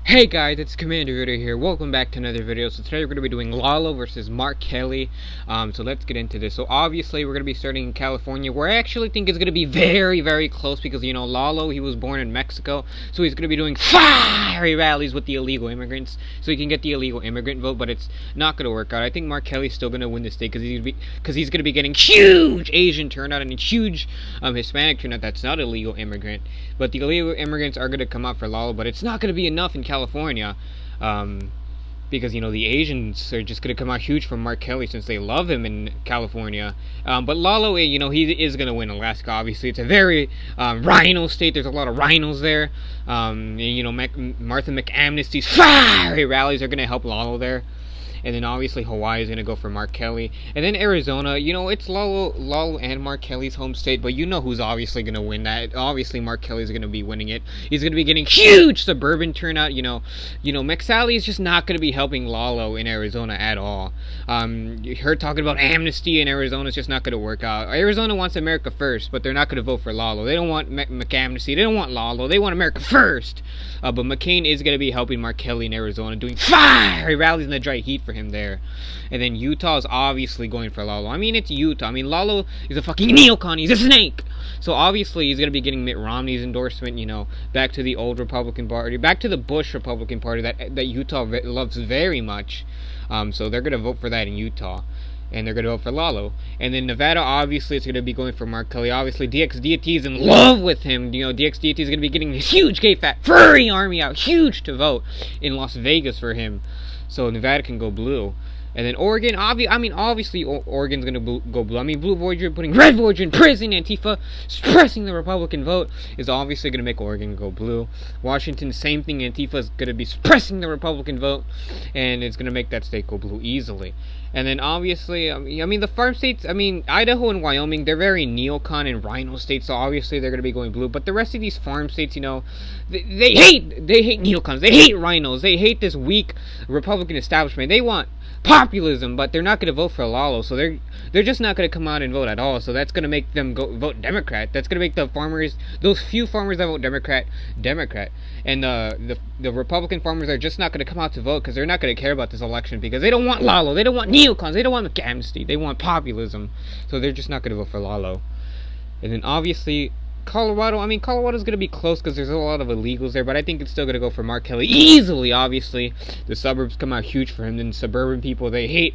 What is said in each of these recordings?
Hey guys, it's Commander Rooter here. Welcome back to another video. So today we're going to be doing Lalo versus Mark Kelly. So let's get into this. So obviously we're going to be starting in California, where I actually think it's going to be very, very close because, you know, Lalo, he was born in Mexico. So he's going to be doing fiery rallies with the illegal immigrants so he can get the illegal immigrant vote, but it's not going to work out. I think Mark Kelly's still going to win the state because he's going to be getting huge Asian turnout and a huge Hispanic turnout that's not illegal immigrant. But the illegal immigrants are going to come out for Lalo, but it's not going to be enough in California, because, you know, the Asians are just going to come out huge from Mark Kelly since they love him in California. But Lalo, you know, he is going to win Alaska, obviously. It's a very rhino state. There's a lot of rhinos there. And, you know, Martha McAmnesty's fiery rallies are going to help Lalo there. And then obviously Hawaii is going to go for Mark Kelly. And then Arizona, you know, it's Lalo and Mark Kelly's home state, but you know who's obviously going to win that. Obviously Mark Kelly's going to be winning it. He's going to be getting huge suburban turnout. You know, McSally is just not going to be helping Lalo in Arizona at all. Her talking about amnesty in Arizona is just not going to work out. Arizona wants America first, but they're not going to vote for Lalo. They don't want McAmnesty. They don't want Lalo. They want America first. But McCain is going to be helping Mark Kelly in Arizona, doing fiery rallies in the dry heat for him there. And then Utah is obviously going for Lalo. I mean, it's Utah. I mean, Lalo is a fucking neocon. He's a snake. So obviously he's going to be getting Mitt Romney's endorsement, you know, back to the old Republican Party, back to the Bush Republican Party that Utah loves very much. So they're going to vote for that in Utah. And they're going to vote for Lalo. And then Nevada, obviously, it's going to be going for Mark Kelly. Obviously, DX Deity is in love with him. You know, DX Deity is going to be getting this huge, gay, fat, furry army out, huge to vote in Las Vegas for him. So Nevada can go blue. And then Oregon, obviously Oregon's going to go blue. I mean, Blue Voyager putting Red Voyager in prison, Antifa suppressing the Republican vote is obviously going to make Oregon go blue. Washington, same thing. Antifa is going to be suppressing the Republican vote, and it's going to make that state go blue easily. And then obviously, I mean, the farm states, I mean, Idaho and Wyoming, they're very neocon and rhino states, so obviously they're going to be going blue. But the rest of these farm states, you know, they hate neocons, they hate rhinos, they hate this weak Republican establishment. They want populism, but they're not going to vote for Lalo, so they're just not going to come out and vote at all. So that's going to make them vote Democrat. That's going to make the farmers, those few farmers that vote Democrat, and the Republican farmers are just not going to come out to vote because they're not going to care about this election because they don't want Lalo, they don't want neocons, they don't want amnesty, they want populism. So they're just not going to vote for Lalo. And then obviously Colorado, I mean, Colorado's going to be close because there's a lot of illegals there, but I think it's still going to go for Mark Kelly easily. Obviously, the suburbs come out huge for him. Then suburban people, they hate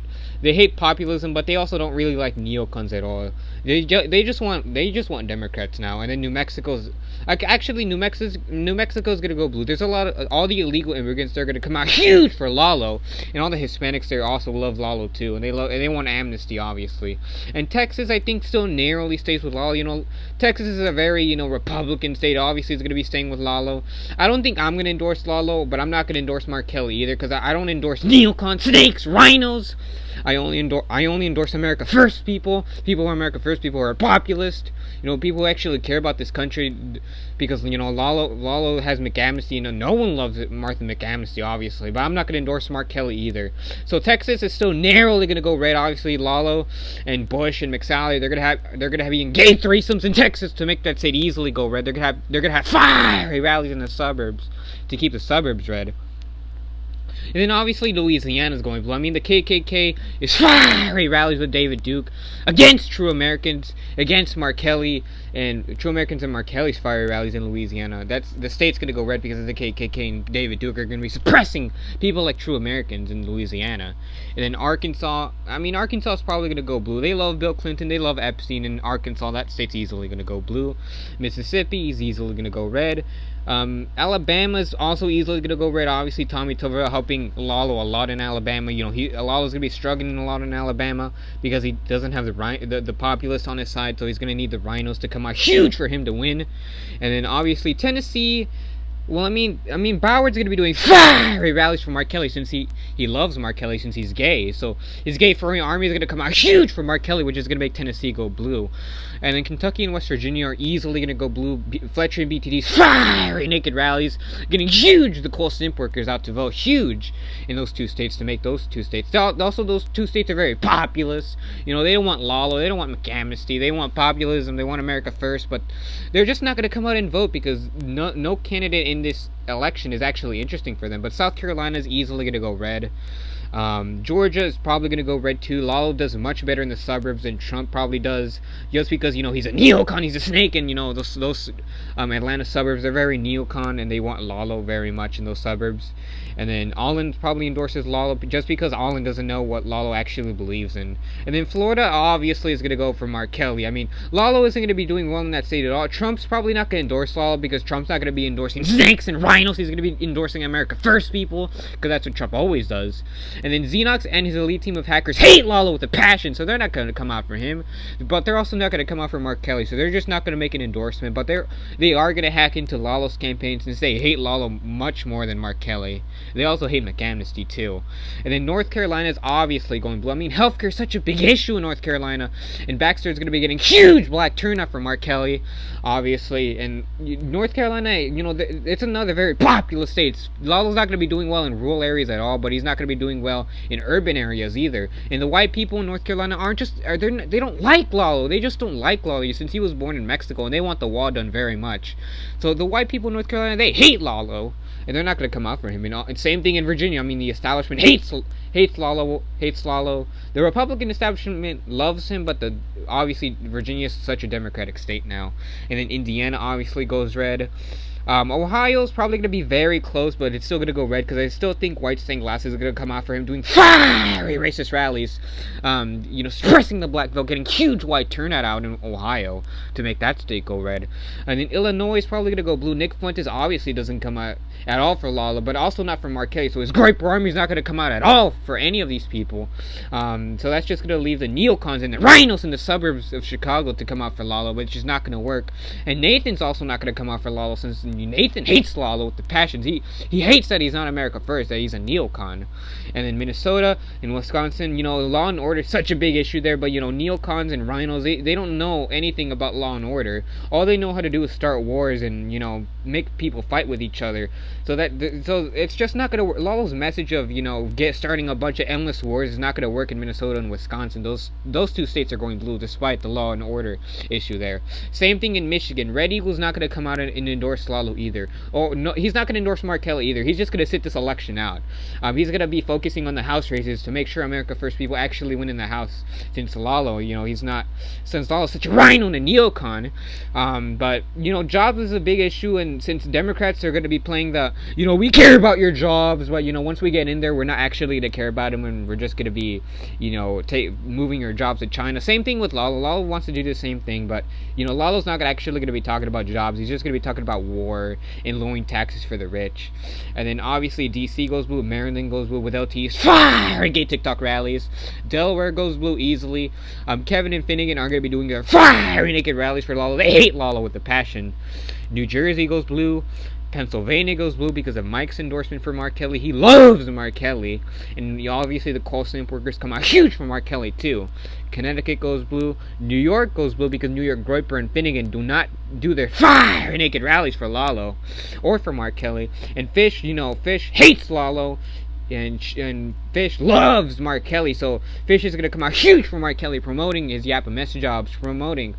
populism, but they also don't really like neocons at all. They just want Democrats now. And then New Mexico's New Mexico's going to go blue. There's a lot of all the illegal immigrants. They're going to come out huge for Lalo, and all the Hispanics there also love Lalo too, and they want amnesty, obviously. And Texas, I think, still narrowly stays with Lalo. You know, Texas is a very, you know, Republican state. Obviously, it's going to be staying with Lalo. I don't think I'm going to endorse Lalo, but I'm not going to endorse Mark Kelly either because I don't endorse neocons, snakes, rhinos. I only endorse America First people who are America First, people who are populist, you know, people who actually care about this country, because, you know, Lalo has McAmnesty. You know, no one loves Martha McAmnesty, obviously, but I'm not going to endorse Mark Kelly either. So Texas is still narrowly going to go red. Obviously, Lalo and Bush and McSally, they're going to have even gay threesomes in Texas to make that state easily go red. They're going to have fiery rallies in the suburbs to keep the suburbs red. And then obviously Louisiana's going blue. I mean, the KKK is fiery rallies with David Duke against True Americans, against Mark Kelly, and True Americans and Mark Kelly's fiery rallies in Louisiana. That's the state's going to go red because of the KKK and David Duke are going to be suppressing people like True Americans in Louisiana. And then Arkansas, I mean, Arkansas is probably going to go blue. They love Bill Clinton, they love Epstein, and Arkansas, that state's easily going to go blue. Mississippi is easily going to go red. Alabama is also easily going to go red. Obviously, Tommy Tuberville helping Lalo a lot in Alabama. You know, Lalo's going to be struggling a lot in Alabama because he doesn't have the populists on his side, so he's going to need the rhinos to come out huge for him to win. And then obviously Tennessee, well, I mean, Broward's going to be doing fiery rallies for Mark Kelly since he loves Mark Kelly since he's gay. So his gay furry army is going to come out huge for Mark Kelly, which is going to make Tennessee go blue. And then Kentucky and West Virginia are easily going to go blue. Fletcher and BTD's fiery naked rallies, getting huge the coal simp workers out to vote huge in those two states to make those two states. Also, those two states are very populist. You know, they don't want Lalo, they don't want McAmnesty, they want populism, they want America first, but they're just not going to come out and vote because no candidate in this election is actually interesting for them. But South Carolina is easily going to go red. Georgia is probably going to go red too. Lalo does much better in the suburbs than Trump probably does, just because, you know, he's a neocon, he's a snake, and, you know, those Atlanta suburbs are very neocon, and they want Lalo very much in those suburbs. And then Allen probably endorses Lalo just because Allen doesn't know what Lalo actually believes in. And then Florida obviously is going to go for Mark Kelly. I mean, Lalo isn't going to be doing well in that state at all. Trump's probably not going to endorse Lalo because Trump's not going to be endorsing snakes and rhinos. He's going to be endorsing America First people, because that's what Trump always does. And then Xenox and his elite team of hackers hate Lalo with a passion, so they're not going to come out for him. But they're also not going to come out for Mark Kelly, so they're just not going to make an endorsement. But they are going to hack into Lalo's campaign since they hate Lalo much more than Mark Kelly. They also hate McAmnesty too. And then North Carolina is obviously going blue. I mean, healthcare is such a big issue in North Carolina, and Baxter is going to be getting huge black turnout for Mark Kelly, obviously. And North Carolina, you know, it's another very populous state. Lalo's not going to be doing well in rural areas at all, but he's not going to be doing well in urban areas either. And the white people in North Carolina they don't like Lalo. They just don't like Lalo since he was born in Mexico, and they want the wall done very much. So the white people in North Carolina, they hate Lalo, and they're not going to come out for him. And same thing in Virginia. I mean, the establishment hates Lalo. The Republican establishment loves him, but obviously Virginia is such a Democratic state now. And then Indiana obviously goes red. Ohio's probably going to be very close, but it's still going to go red because I still think white stained glasses are going to come out for him doing fiery racist rallies, you know, suppressing the black vote, getting huge white turnout out in Ohio to make that state go red. And then Illinois is probably going to go blue. Nick Fuentes obviously doesn't come out at all for Lalo, but also not for Mark Kelly, so his Griper Army is not going to come out at all for any of these people. So that's just going to leave the neocons and the rhinos in the suburbs of Chicago to come out for Lalo, which is not going to work. And Nathan's also not going to come out for Lalo since Nathan hates Lalo with the passions. He hates that he's not America First, that he's a neocon. And then Minnesota and Wisconsin, you know, law and order is such a big issue there, but, you know, neocons and rhinos, they don't know anything about law and order. All they know how to do is start wars and, you know, make people fight with each other. So it's just not going to work. Lalo's message of, you know, starting a bunch of endless wars is not going to work in Minnesota and Wisconsin. Those two states are going blue despite the law and order issue there. Same thing in Michigan. Red Eagle's not going to come out and endorse Lalo either. Or no, he's not going to endorse Mark Kelly either. He's just going to sit this election out. He's going to be focusing on the House races to make sure America First people actually win in the House. Since Lalo, you know, since Lalo's such a rhino and a neocon. But, you know, jobs is a big issue, and since Democrats are going to be playing the, you know, we care about your jobs, but, you know, once we get in there, we're not actually going to care about them, and we're just going to be, you know, moving your jobs to China. Same thing with Lalo. Lalo wants to do the same thing, but, you know, Lalo's not actually going to be talking about jobs. He's just going to be talking about war and lowering taxes for the rich. And then obviously DC goes blue, Maryland goes blue with LT's fire gay TikTok rallies. Delaware goes blue easily. Kevin and Finnegan are going to be doing their fiery naked rallies for Lalo. They hate Lalo with a passion. New Jersey goes blue. Pennsylvania goes blue because of Mike's endorsement for Mark Kelly. He loves Mark Kelly. And obviously the coal stamp workers come out huge for Mark Kelly too. Connecticut goes blue. New York goes blue because New York Groyper and Finnegan do not do their fire naked rallies for Lalo or for Mark Kelly. And Fish, you know, Fish hates Lalo. And Fish loves Mark Kelly, so Fish is going to come out huge for Mark Kelly, promoting his Yappa message jobs, promoting,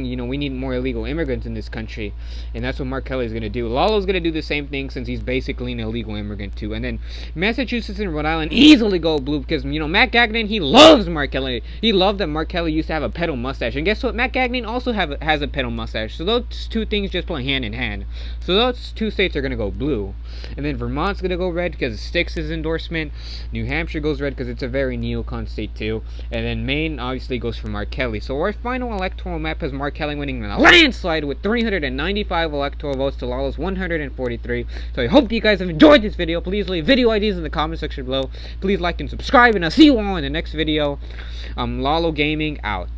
you know, we need more illegal immigrants in this country, and that's what Mark Kelly is going to do. Lalo's going to do the same thing since he's basically an illegal immigrant too. And then Massachusetts and Rhode Island easily go blue because, you know, Matt Gagnon, he loves Mark Kelly. He loved that Mark Kelly used to have a pedo mustache, and guess what? Matt Gagnon also has a pedo mustache, so those two things just play hand in hand. So those two states are going to go blue. And then Vermont's going to go red because of Styx's endorsement. New Hampshire goes red because it's a very neocon state too. And then Maine obviously goes for Mark Kelly. So our final electoral map has Mark Kelly winning in a landslide with 395 electoral votes to Lalo's 143. So I hope you guys have enjoyed this video. Please leave video ideas in the comment section below. Please like and subscribe, and I'll see you all in the next video. Lalo Gaming out.